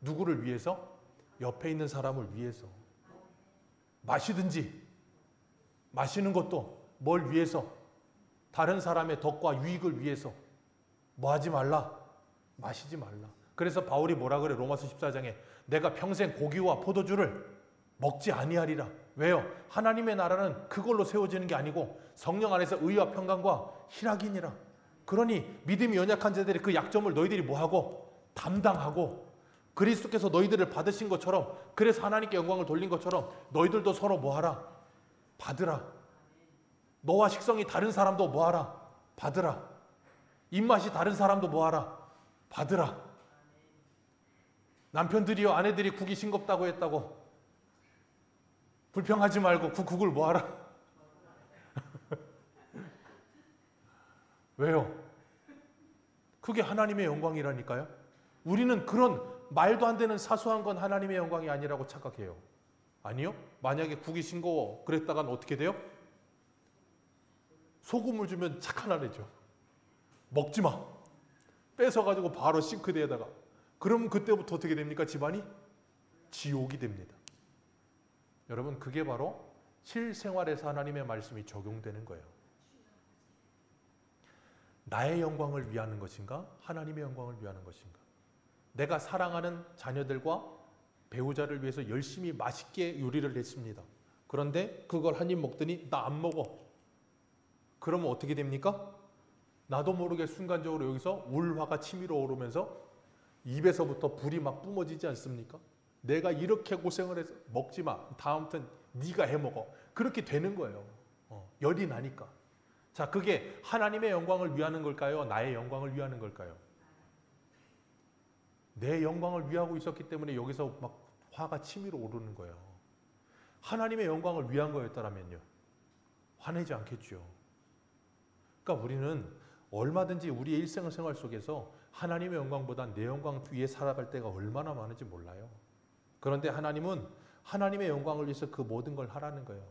누구를 위해서? 옆에 있는 사람을 위해서. 마시든지 마시는 것도 뭘 위해서? 다른 사람의 덕과 유익을 위해서. 뭐 하지 말라? 마시지 말라. 그래서 바울이 뭐라 그래? 로마서 14장에 내가 평생 고기와 포도주를 먹지 아니하리라. 왜요? 하나님의 나라는 그걸로 세워지는 게 아니고 성령 안에서 의와 평강과 희락이니라. 그러니 믿음이 연약한 자들이 그 약점을 너희들이 뭐하고? 담당하고 그리스도께서 너희들을 받으신 것처럼, 그래서 하나님께 영광을 돌린 것처럼 너희들도 서로 뭐하라? 받으라. 너와 식성이 다른 사람도 뭐하라? 받으라. 입맛이 다른 사람도 뭐하라? 받으라. 남편들이요 아내들이 국이 싱겁다고 했다고 불평하지 말고 국을 뭐하라? 왜요? 그게 하나님의 영광이라니까요. 우리는 그런 말도 안 되는 사소한 건 하나님의 영광이 아니라고 착각해요. 아니요. 만약에 국이 싱거워 그랬다간 어떻게 돼요? 소금을 주면 착한 아내죠. 먹지 마. 뺏어가지고 바로 싱크대에다가. 그럼 그때부터 어떻게 됩니까? 집안이 지옥이 됩니다. 여러분, 그게 바로 실생활에서 하나님의 말씀이 적용되는 거예요. 나의 영광을 위하는 것인가? 하나님의 영광을 위하는 것인가? 내가 사랑하는 자녀들과 배우자를 위해서 열심히 맛있게 요리를 했습니다. 그런데 그걸 한 입 먹더니 나 안 먹어. 그러면 어떻게 됩니까? 나도 모르게 순간적으로 여기서 울화가 치밀어 오르면서 입에서부터 불이 막 뿜어지지 않습니까? 내가 이렇게 고생을 해서 먹지 마. 다음부터는 네가 해 먹어. 그렇게 되는 거예요. 열이 나니까. 자, 그게 하나님의 영광을 위하는 걸까요? 나의 영광을 위하는 걸까요? 내 영광을 위하고 있었기 때문에 여기서 막 화가 치밀어 오르는 거예요. 하나님의 영광을 위한 거였다면요, 화내지 않겠죠. 그러니까 우리는 얼마든지 우리의 일생생활 속에서 하나님의 영광보다 내 영광 위에 살아갈 때가 얼마나 많은지 몰라요. 그런데 하나님은 하나님의 영광을 위해서 그 모든 걸 하라는 거예요.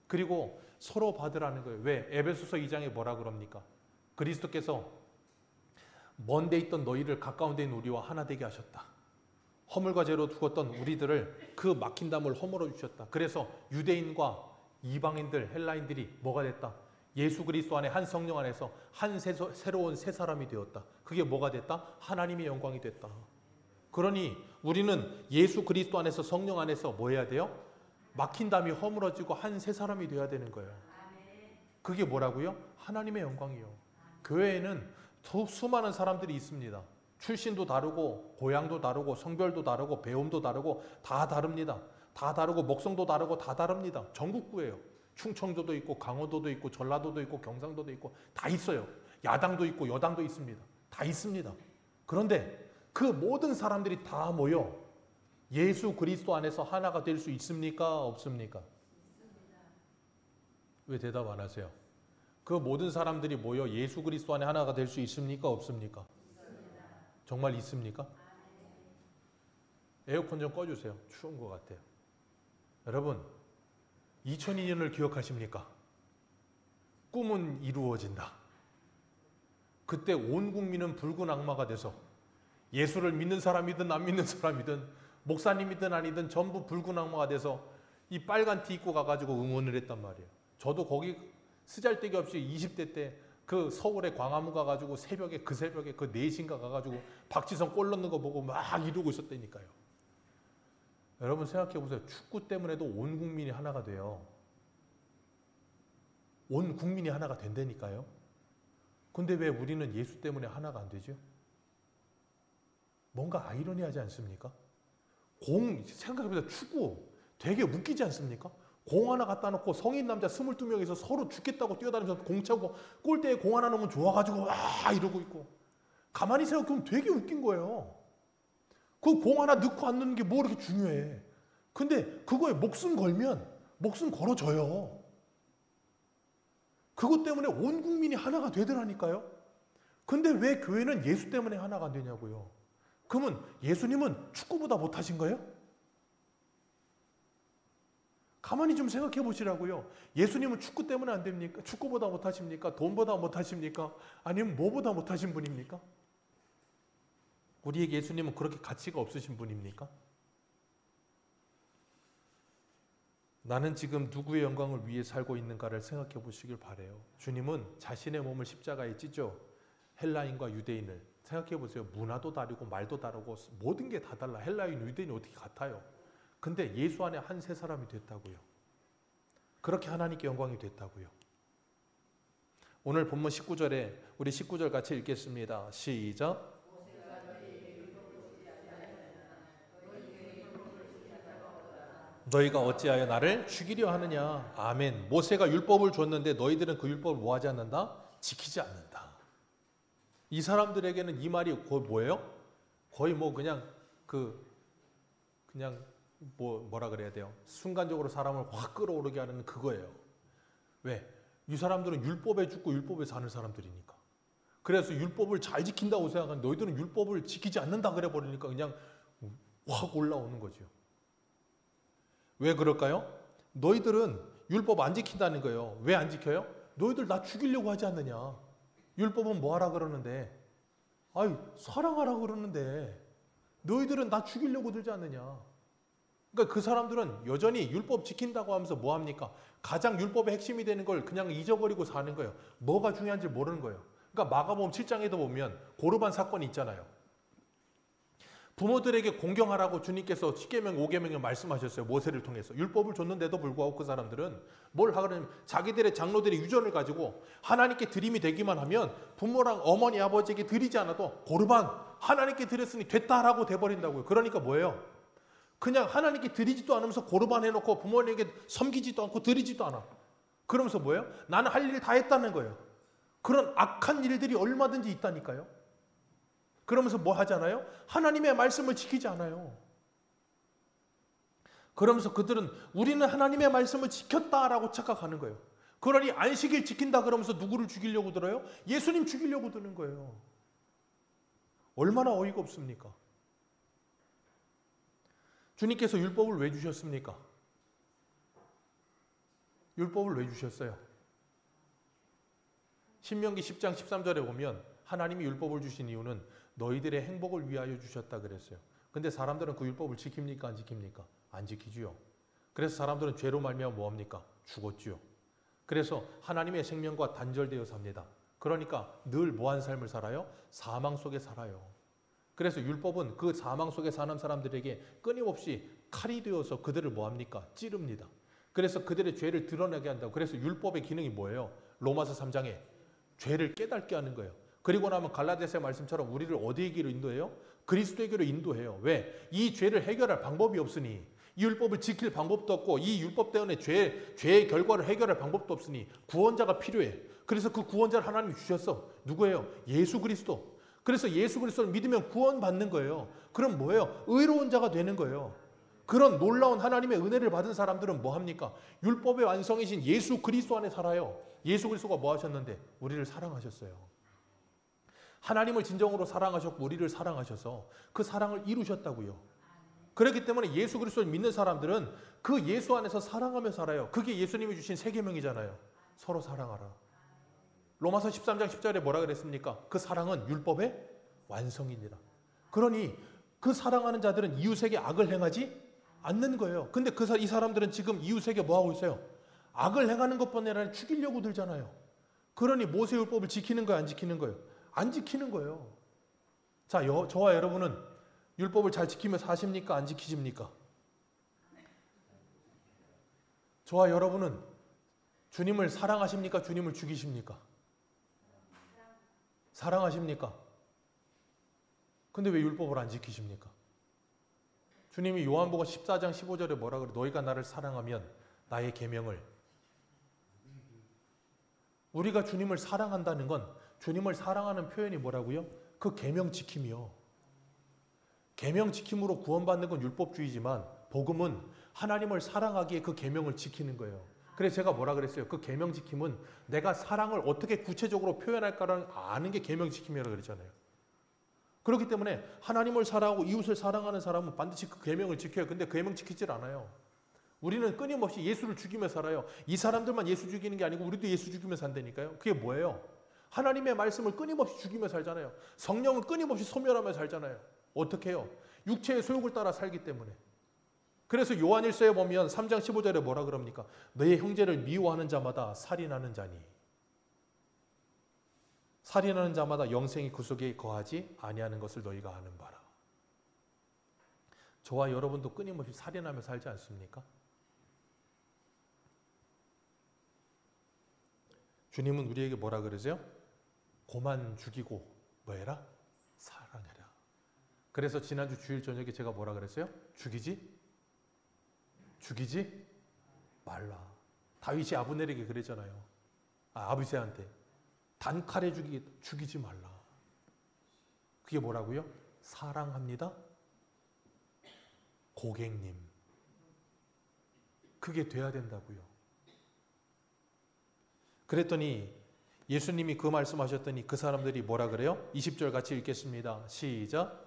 그리고 서로 받으라는 거예요. 왜? 에베소서 2장에 뭐라 그럽니까? 그리스도께서 먼 데 있던 너희를 가까운 데 있는 우리와 하나 되게 하셨다. 허물과 죄로 죽었던 우리들을 그 막힌 담을 허물어 주셨다. 그래서 유대인과 이방인들, 헬라인들이 뭐가 됐다? 예수 그리스도 안에 한 성령 안에서 한 새로운 새 사람이 되었다. 그게 뭐가 됐다? 하나님의 영광이 됐다. 그러니 우리는 예수 그리스도 안에서 성령 안에서 뭐 해야 돼요? 막힌 담이 허물어지고 한 새 사람이 되어야 되는 거예요. 그게 뭐라고요? 하나님의 영광이요. 교회에는 수많은 사람들이 있습니다. 출신도 다르고 고향도 다르고 성별도 다르고 배움도 다르고 다 다릅니다. 다 다르고 목성도 다르고 다 다릅니다. 전국구예요. 충청도도 있고 강원도도 있고 전라도도 있고 경상도도 있고 다 있어요. 야당도 있고 여당도 있습니다. 다 있습니다. 그런데 그 모든 사람들이 다 모여 예수 그리스도 안에서 하나가 될 수 있습니까? 없습니까? 있습니다. 왜 대답 안 하세요? 그 모든 사람들이 모여 예수 그리스도 안에 하나가 될 수 있습니까? 없습니까? 있습니다. 정말 있습니까? 에어컨 좀 꺼주세요. 추운 것 같아요. 여러분, 2002년을 기억하십니까? 꿈은 이루어진다. 그때 온 국민은 붉은 악마가 돼서 예수를 믿는 사람이든 안 믿는 사람이든 목사님이든 아니든 전부 붉은 악마가 돼서 이 빨간 티 입고 가가지고 응원을 했단 말이에요. 저도 거기 쓰잘데기 없이 20대 때 그 서울에 광화문 가가지고 그 새벽에 그 4시인가 가가지고 박지성 골 넣는 거 보고 막 이러고 있었다니까요. 여러분 생각해 보세요. 축구 때문에도 온 국민이 하나가 돼요. 온 국민이 하나가 된다니까요. 근데 왜 우리는 예수 때문에 하나가 안 되죠? 뭔가 아이러니하지 않습니까? 생각해보세요. 축구 되게 웃기지 않습니까? 공 하나 갖다 놓고 성인 남자 22명이서 서로 죽겠다고 뛰어다니면서 공 차고 골대에 공 하나 넣으면 좋아가지고 와 이러고 있고, 가만히 생각해보면 되게 웃긴 거예요. 그 공 하나 넣고 안 넣는 게 뭐 이렇게 중요해. 근데 그거에 목숨 걸면 목숨 걸어줘요. 그것 때문에 온 국민이 하나가 되더라니까요. 근데 왜 교회는 예수 때문에 하나가 안 되냐고요. 그러면 예수님은 축구보다 못하신 거예요? 가만히 좀 생각해 보시라고요. 예수님은 축구 때문에 안 됩니까? 축구보다 못하십니까? 돈보다 못하십니까? 아니면 뭐보다 못하신 분입니까? 우리에게 예수님은 그렇게 가치가 없으신 분입니까? 나는 지금 누구의 영광을 위해 살고 있는가를 생각해 보시길 바라요. 주님은 자신의 몸을 십자가에 찢죠. 헬라인과 유대인을 생각해 보세요. 문화도 다르고 말도 다르고 모든 게 다 달라. 헬라인, 유대인이 어떻게 같아요? 근데 예수 안에 한 세 사람이 됐다고요. 그렇게 하나님께 영광이 됐다고요. 오늘 본문 19절에 우리 19절 같이 읽겠습니다. 시작. 너희가 어찌하여 나를 죽이려 하느냐. 아멘. 모세가 율법을 줬는데 너희들은 그 율법을 뭐 하지 않는다? 지키지 않는다. 이 사람들에게는 이 말이 거의 뭐예요? 거의 뭐 그냥 뭐라 그래야 돼요? 순간적으로 사람을 확 끌어오르게 하는 그거예요. 왜? 이 사람들은 율법에 죽고 율법에 사는 사람들이니까. 그래서 율법을 잘 지킨다고 생각하는 너희들은 율법을 지키지 않는다 그래 버리니까 그냥 확 올라오는 거죠. 왜 그럴까요? 너희들은 율법 안 지킨다는 거예요. 왜 안 지켜요? 너희들 나 죽이려고 하지 않느냐. 율법은 뭐 하라 그러는데? 아이, 사랑하라 그러는데 너희들은 나 죽이려고 들지 않느냐. 그러니까 그 사람들은 여전히 율법 지킨다고 하면서 뭐 합니까? 가장 율법의 핵심이 되는 걸 그냥 잊어버리고 사는 거예요. 뭐가 중요한지 모르는 거예요. 그러니까 마가복음 7장에도 보면 고르반 사건이 있잖아요. 부모들에게 공경하라고 주님께서 10계명, 5계명을 말씀하셨어요. 모세를 통해서. 율법을 줬는데도 불구하고 그 사람들은 뭘 하냐면 자기들의 장로들의 유전을 가지고 하나님께 드림이 되기만 하면 부모랑 어머니, 아버지에게 드리지 않아도 고르반 하나님께 드렸으니 됐다라고 돼버린다고요. 그러니까 뭐예요? 그냥 하나님께 드리지도 않으면서 고르반 해놓고 부모님에게 섬기지도 않고 드리지도 않아. 그러면서 뭐예요? 나는 할 일 다 했다는 거예요. 그런 악한 일들이 얼마든지 있다니까요. 그러면서 뭐 하잖아요? 하나님의 말씀을 지키지 않아요. 그러면서 그들은 우리는 하나님의 말씀을 지켰다라고 착각하는 거예요. 그러니 안식일 지킨다 그러면서 누구를 죽이려고 들어요? 예수님 죽이려고 드는 거예요. 얼마나 어이가 없습니까? 주님께서 율법을 왜 주셨습니까? 율법을 왜 주셨어요? 신명기 10장 13절에 보면 하나님이 율법을 주신 이유는 너희들의 행복을 위하여 주셨다 그랬어요. 근데 사람들은 그 율법을 지킵니까? 안 지킵니까? 안 지키지요. 그래서 사람들은 죄로 말미암아 뭐합니까? 죽었지요. 그래서 하나님의 생명과 단절되어 삽니다. 그러니까 늘 뭐한 삶을 살아요? 사망 속에 살아요. 그래서 율법은 그 사망 속에 사는 사람들에게 끊임없이 칼이 되어서 그들을 뭐합니까? 찌릅니다. 그래서 그들의 죄를 드러나게 한다고. 그래서 율법의 기능이 뭐예요? 로마서 3장에 죄를 깨닫게 하는 거예요. 그리고 나면 갈라디아서의 말씀처럼 우리를 어디에게로 인도해요? 그리스도에게로 인도해요. 왜? 이 죄를 해결할 방법이 없으니, 이 율법을 지킬 방법도 없고, 이 율법 때문에 죄의 결과를 해결할 방법도 없으니 구원자가 필요해. 그래서 그 구원자를 하나님이 주셨어. 누구예요? 예수 그리스도. 그래서 예수 그리스도를 믿으면 구원받는 거예요. 그럼 뭐예요? 의로운 자가 되는 거예요. 그런 놀라운 하나님의 은혜를 받은 사람들은 뭐 합니까? 율법의 완성이신 예수 그리스도 안에 살아요. 예수 그리스도가 뭐 하셨는데? 우리를 사랑하셨어요. 하나님을 진정으로 사랑하셨고 우리를 사랑하셔서 그 사랑을 이루셨다고요. 그렇기 때문에 예수 그리스도를 믿는 사람들은 그 예수 안에서 사랑하며 살아요. 그게 예수님이 주신 세 계명이잖아요. 서로 사랑하라. 로마서 13장 10절에 뭐라 그랬습니까? 그 사랑은 율법의 완성이니라. 그러니 그 사랑하는 자들은 이웃에게 악을 행하지 않는 거예요. 근데 이 사람들은 지금 이웃에게 뭐 하고 있어요? 악을 행하는 것뿐 아니라 죽이려고 들잖아요. 그러니 모세 율법을 지키는 거예요, 안 지키는 거예요? 안 지키는 거예요. 자, 저와 여러분은 율법을 잘 지키며 사십니까? 안 지키십니까? 저와 여러분은 주님을 사랑하십니까? 주님을 죽이십니까? 사랑하십니까? 근데 왜 율법을 안 지키십니까? 주님이 요한복음 14장 15절에 뭐라 그래? 너희가 나를 사랑하면 나의 계명을. 우리가 주님을 사랑한다는 건 주님을 사랑하는 표현이 뭐라고요? 그 계명 지킴이요. 계명 지킴으로 구원받는 건 율법주의지만 복음은 하나님을 사랑하기에 그 계명을 지키는 거예요. 그래서 제가 뭐라 그랬어요? 그 계명 지킴은 내가 사랑을 어떻게 구체적으로 표현할까를 아는 게 계명 지킴이라고 그랬잖아요. 그렇기 때문에 하나님을 사랑하고 이웃을 사랑하는 사람은 반드시 그 계명을 지켜요. 근데 그 계명 지키질 않아요. 우리는 끊임없이 예수를 죽이며 살아요. 이 사람들만 예수 죽이는 게 아니고 우리도 예수 죽이며 산다니까요. 그게 뭐예요? 하나님의 말씀을 끊임없이 죽이며 살잖아요. 성령은 끊임없이 소멸하며 살잖아요. 어떻게 해요? 육체의 소욕을 따라 살기 때문에. 그래서 요한일서에 보면 3장 15절에 뭐라 그럽니까? 너의 형제를 미워하는 자마다 살인하는 자니. 살인하는 자마다 영생이 그 속에 거하지 아니하는 것을 너희가 아는 바라. 저와 여러분도 끊임없이 살인하며 살지 않습니까? 주님은 우리에게 뭐라 그러세요? 고만 죽이고 뭐해라? 사랑해라. 그래서 지난주 주일 저녁에 제가 뭐라 그랬어요? 죽이지 죽이지 말라. 다윗이 아브넬에게 그랬잖아요. 아비새한테 단칼에 죽이지 말라. 그게 뭐라고요? 사랑합니다. 고객님. 그게 돼야 된다고요. 그랬더니 예수님이 그 말씀하셨더니 그 사람들이 뭐라 그래요? 20절 같이 읽겠습니다. 시작.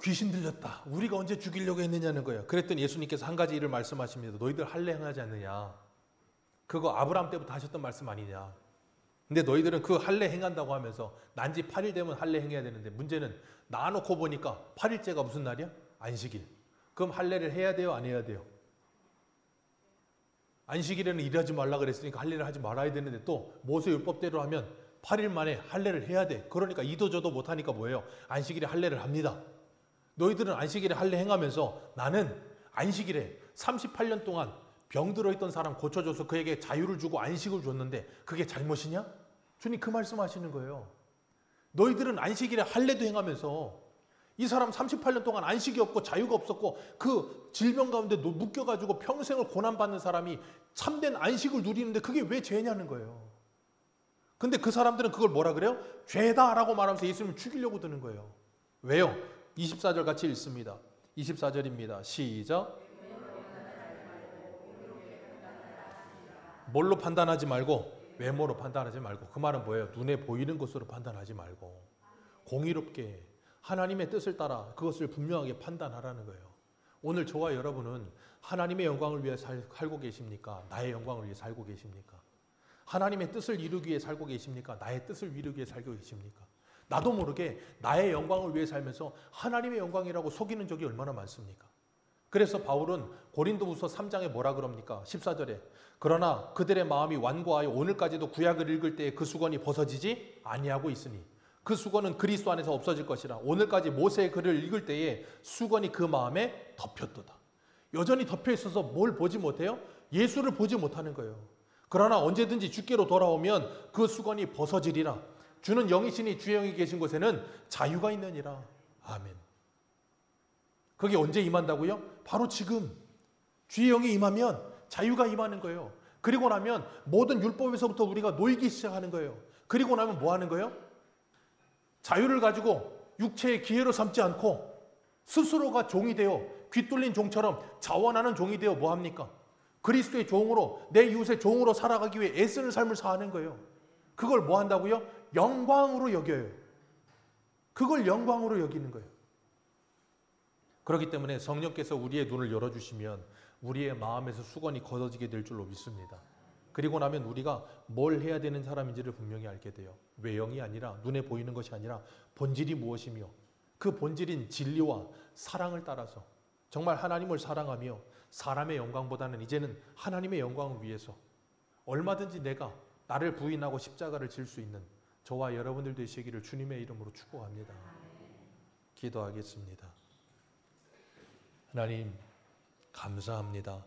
귀신 들렸다. 우리가 언제 죽이려고 했느냐는 거예요. 그랬더니 예수님께서 한 가지 일을 말씀하십니다. 너희들 할례 행하지 않느냐. 그거 아브라함 때부터 하셨던 말씀 아니냐. 근데 너희들은 그 할례 행한다고 하면서 난지 8일 되면 할례 행해야 되는데 문제는 나눠놓고 보니까 8일째가 무슨 날이야? 안식일. 그럼 할례를 해야 돼요? 안 해야 돼요? 안식일에는 일하지 말라 그랬으니까 할례를 하지 말아야 되는데 또 모세 율법대로 하면 8일 만에 할례를 해야 돼. 그러니까 이도 저도 못하니까 뭐예요? 안식일에 할례를 합니다. 너희들은 안식일에 할례 행하면서 나는 안식일에 38년 동안 병 들어있던 사람 고쳐줘서 그에게 자유를 주고 안식을 줬는데 그게 잘못이냐? 주님 그 말씀하시는 거예요. 너희들은 안식일에 할례도 행하면서 이 사람 38년 동안 안식이 없고 자유가 없었고 그 질병 가운데 묶여가지고 평생을 고난받는 사람이 참된 안식을 누리는데 그게 왜 죄냐는 거예요. 근데 그 사람들은 그걸 뭐라 그래요? 죄다라고 말하면서 예수님을 죽이려고 드는 거예요. 왜요? 24절 같이 읽습니다. 24절입니다. 시작. 뭘로 판단하지 말고 외모로 판단하지 말고. 그 말은 뭐예요? 눈에 보이는 것으로 판단하지 말고 공의롭게 하나님의 뜻을 따라 그것을 분명하게 판단하라는 거예요. 오늘 저와 여러분은 하나님의 영광을 위해 살고 계십니까? 나의 영광을 위해 살고 계십니까? 하나님의 뜻을 이루기 위해 살고 계십니까? 나의 뜻을 이루기 위해 살고 계십니까? 나도 모르게 나의 영광을 위해 살면서 하나님의 영광이라고 속이는 적이 얼마나 많습니까? 그래서 바울은 고린도후서 3장에 뭐라 그럽니까? 14절에 그러나 그들의 마음이 완고하여 오늘까지도 구약을 읽을 때에 그 수건이 벗어지지 아니하고 있으니 그 수건은 그리스도 안에서 없어질 것이라. 오늘까지 모세의 글을 읽을 때에 수건이 그 마음에 덮였도다. 여전히 덮여 있어서 뭘 보지 못해요? 예수를 보지 못하는 거예요. 그러나 언제든지 주께로 돌아오면 그 수건이 벗어지리라. 주는 영이시니 주의 영이 계신 곳에는 자유가 있느니라. 아멘. 그게 언제 임한다고요? 바로 지금. 주의 영이 임하면 자유가 임하는 거예요. 그리고 나면 모든 율법에서부터 우리가 놓이기 시작하는 거예요. 그리고 나면 뭐 하는 거예요? 자유를 가지고 육체의 기회로 삼지 않고 스스로가 종이 되어 귀뚫린 종처럼 자원하는 종이 되어 뭐 합니까? 그리스도의 종으로 내 이웃의 종으로 살아가기 위해 애쓰는 삶을 사는 거예요. 그걸 뭐 한다고요? 영광으로 여겨요. 그걸 영광으로 여기는 거예요. 그렇기 때문에 성령께서 우리의 눈을 열어주시면 우리의 마음에서 수건이 걷어지게 될 줄로 믿습니다. 그리고 나면 우리가 뭘 해야 되는 사람인지를 분명히 알게 돼요. 외형이 아니라 눈에 보이는 것이 아니라 본질이 무엇이며 그 본질인 진리와 사랑을 따라서 정말 하나님을 사랑하며 사람의 영광보다는 이제는 하나님의 영광을 위해서 얼마든지 내가 나를 부인하고 십자가를 질 수 있는 저와 여러분들 되시기를 주님의 이름으로 축복합니다. 기도하겠습니다. 하나님 감사합니다.